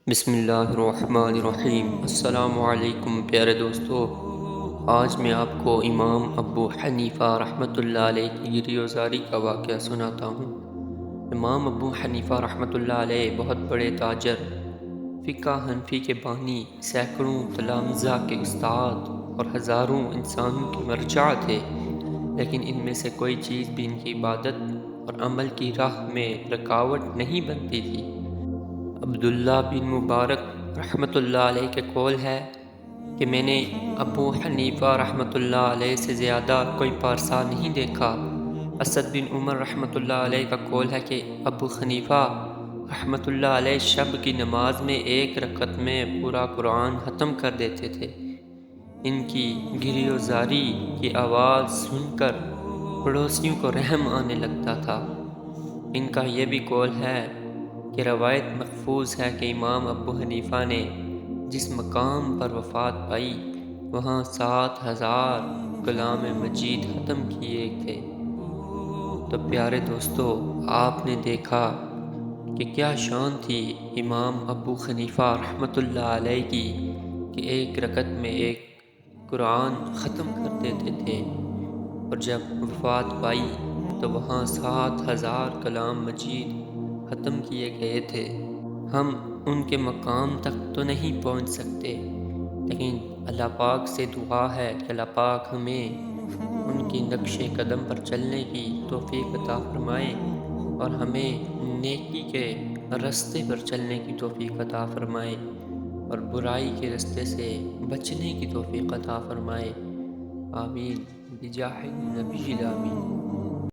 بسم اللہ الرحمن الرحیم۔ السلام علیکم پیارے دوستو، آج میں آپ کو امام ابو حنیفہ رحمۃ اللہ علیہ کی گری وزاری کا واقعہ سناتا ہوں۔ امام ابو حنیفہ رحمۃ اللہ علیہ بہت بڑے تاجر، فقہ حنفی کے بانی، سینکڑوں تلامذہ کے استاد اور ہزاروں انسانوں کے مرجع تھے، لیکن ان میں سے کوئی چیز بھی ان کی عبادت اور عمل کی راہ میں رکاوٹ نہیں بنتی تھی۔ عبداللہ بن مبارک رحمۃ اللہ علیہ کے قول ہے کہ میں نے ابو حنیفہ رحمۃ اللہ علیہ سے زیادہ کوئی پارسا نہیں دیکھا۔ اسد بن عمر رحمۃ اللہ علیہ کا قول ہے کہ ابو حنیفہ رحمۃ اللہ علیہ شب کی نماز میں ایک رکعت میں پورا قرآن ختم کر دیتے تھے۔ ان کی گری و زاری کی آواز سن کر پڑوسیوں کو رحم آنے لگتا تھا۔ ان کا یہ بھی قول ہے کہ روایت محفوظ ہے کہ امام ابو حنیفہ نے جس مقام پر وفات پائی وہاں 7,000 کلام مجید ختم کیے تھے۔ تو پیارے دوستو، آپ نے دیکھا کہ کیا شان تھی امام ابو حنیفہ رحمۃ اللہ علیہ کی کہ ایک رکعت میں ایک قرآن ختم کر دیتے تھے، اور جب وفات پائی تو وہاں 7,000 کلام مجید ختم کیے گئے تھے۔ ہم ان کے مقام تک تو نہیں پہنچ سکتے، لیکن اللہ پاک سے دعا ہے کہ اللہ پاک ہمیں ان کی نقش قدم پر چلنے کی توفیق عطا فرمائے اور ہمیں نیکی کے رستے پر چلنے کی توفیق عطا فرمائے اور برائی کے رستے سے بچنے کی توفیق عطا فرمائے۔ آمین بجاہ النبی الامین۔